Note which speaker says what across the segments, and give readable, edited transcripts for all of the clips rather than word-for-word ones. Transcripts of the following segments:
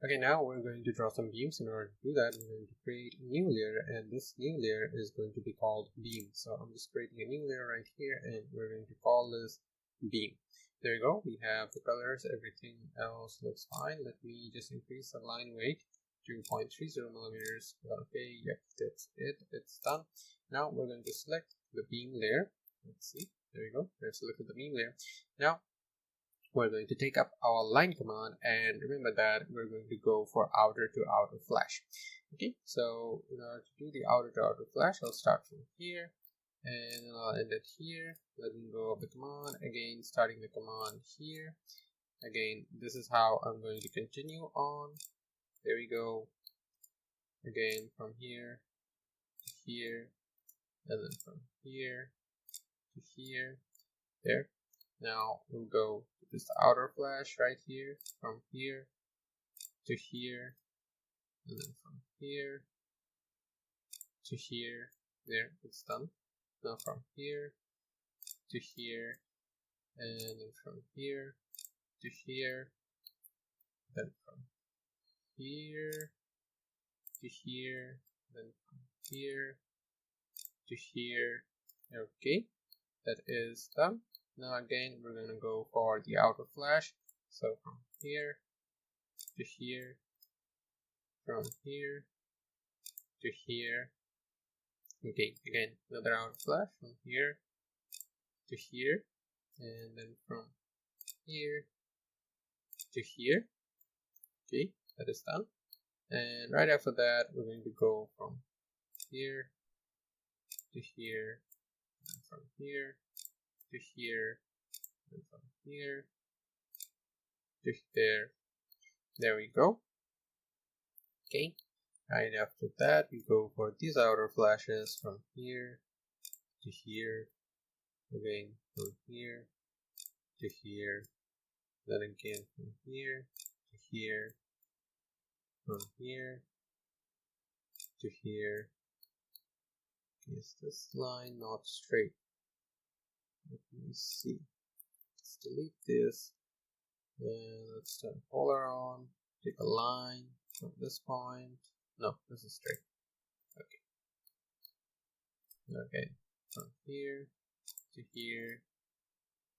Speaker 1: Okay, now we're going to draw some beams. In order to do that, I'm going to create a new layer, and this new layer is going to be called beam. So I'm just creating a new layer right here, and we're going to call this beam. There you go. We have the colors. Everything else looks fine. Let me just increase the line weight to 0.30 millimeters. Okay, yep, that's it. It's done. Now we're going to select the beam layer. Let's see. There you go. Let's look at the beam layer. Now we're going to take up our line command, and remember that we're going to go for outer to outer flash. Okay, so in order to do the outer to outer flash, I'll start from here and I'll end it here. Let me go of the command again, starting the command here. Again, this is how I'm going to continue on. There we go. Again, from here to here, and then from here to here. There. Now we'll go to this outer flash right here, from here to here, and then from here to here. There, it's done. Now from here to here, and then from here to here, then from here to here, then from here to here. Okay, that is done. Now again, we're going to go for the outer flash. So from here to here, from here to here. Okay, again, another outer flash from here to here, and then from here to here. Okay, that is done. And right after that, we're going to go from here to here, and from here to here, and from here to there. There we go. Okay, right after that, we go for these outer flashes from here to here, again from here to here, then again from here to here, from here to here. Is this line not straight? Let me see. Let's delete this, and let's turn polar on. Take a line from this point. No, this is straight. Okay, from here to here,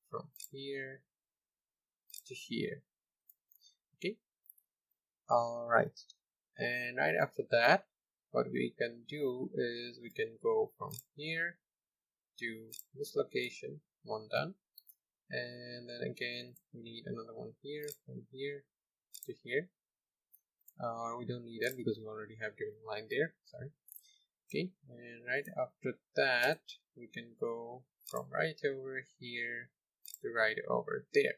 Speaker 1: from here to here. Okay, alright, and right after that, what we can do is we can go from here to this location, one done, and then again we need another one here, from here to here. We don't need that because we already have given a line there, sorry. Okay, and right after that we can go from right over here to right over there.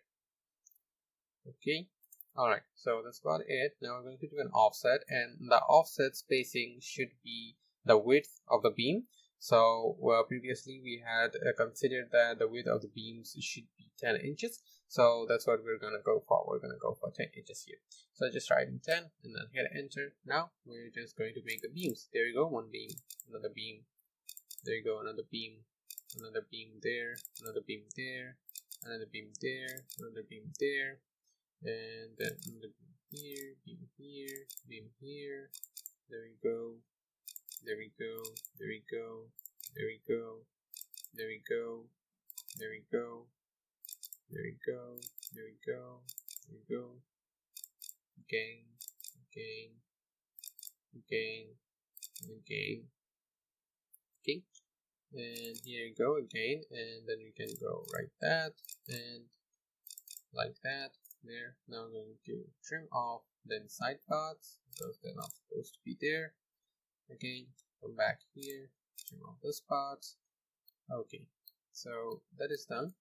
Speaker 1: Okay, alright, so that's about it. Now we're going to do an offset, and the offset spacing should be the width of the beam. So previously we had considered that the width of the beams should be 10 inches. So that's what we're going to go for. We're going to go for 10 inches here. So just write in 10 and then hit enter. Now we're just going to make the beams. There you go, one beam, another beam. There you go, another beam there, another beam there, another beam there, another beam there, and then another beam here, beam here, beam here. There we go. There we go, there we go, there we go, there we go, there we go, there we go, there we go, there we go, again, again, again, and again. Okay, and here you go again, and then we can go like that, and like that, there. Now I'm going to trim off the inside parts, because they're not supposed to be there. Again, come back here, trim off this part. Okay, so that is done.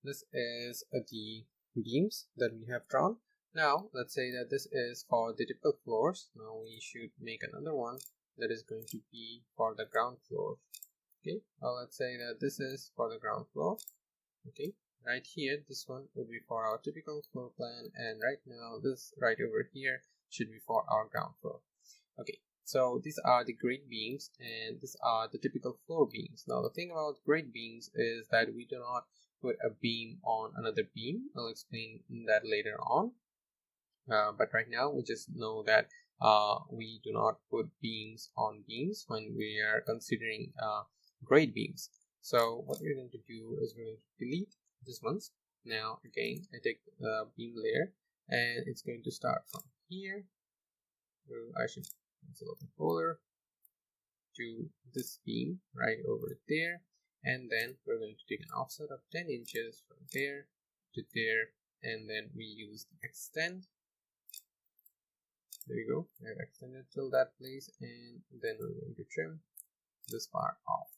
Speaker 1: This is the beams that we have drawn. Now let's say that this is for the typical floors. Now we should make another one that is going to be for the ground floor. Okay, well, let's say that this is for the ground floor. Okay, right here this one will be for our typical floor plan, and right now this right over here should be for our ground floor. Okay, so these are the grade beams, and these are the typical floor beams. Now the thing about grade beams is that we do not put a beam on another beam. I'll explain that later on. but right now we just know that we do not put beams on beams when we are considering grade beams. So what we're going to do is we're going to delete this one. Now again, I take the beam layer, and it's going to start from here. I should select the folder to this beam right over there, and then we're going to take an offset of 10 inches from there to there, and then we use the extend. There you go, I've extended till that place, and then we're going to trim this part off.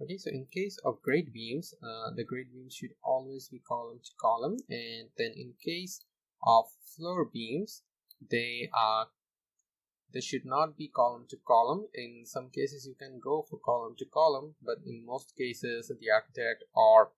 Speaker 1: Okay, so in case of grade beams, the grade beams should always be column to column, and then in case of floor beams, they should not be column to column. In some cases you can go for column to column, but in most cases the architect or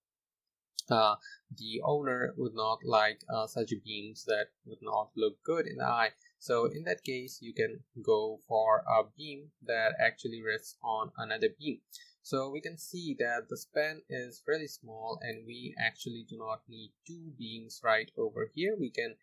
Speaker 1: the owner would not like such beams that would not look good in the eye. So in that case you can go for a beam that actually rests on another beam. So we can see that the span is really small, and we actually do not need two beams right over here. We can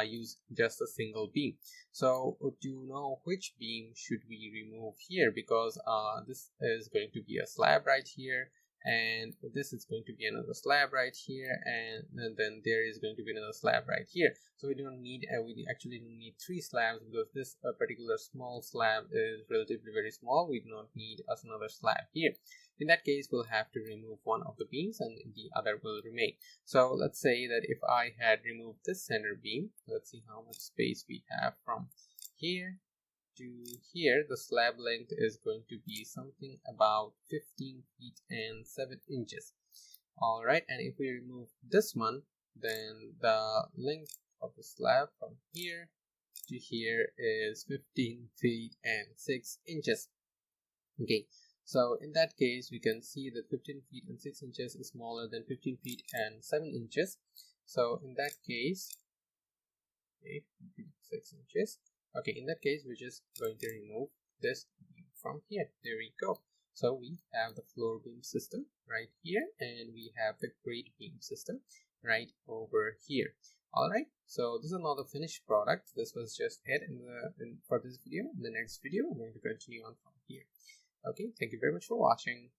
Speaker 1: use just a single beam. So to know which beam should we remove here, because this is going to be a slab right here, and this is going to be another slab right here, and then there is going to be another slab right here. So we don't need we actually don't need three slabs, because this particular small slab is relatively very small. We do not need another slab here. In that case, we'll have to remove one of the beams and the other will remain. So let's say that if I had removed this center beam, let's see how much space we have from here to here. The slab length is going to be something about 15 feet and 7 inches. All right, and if we remove this one, then the length of the slab from here to here is 15 feet and 6 inches. Okay, so in that case we can see that 15 feet and 6 inches is smaller than 15 feet and 7 inches. So in that case, okay, 6 inches. Okay, in that case, we're just going to remove this beam from here. There we go. So we have the floor beam system right here, and we have the grade beam system right over here. All right, so this is not the finished product. This was just it for this video. In the next video, I'm going to continue on from here. Okay, thank you very much for watching.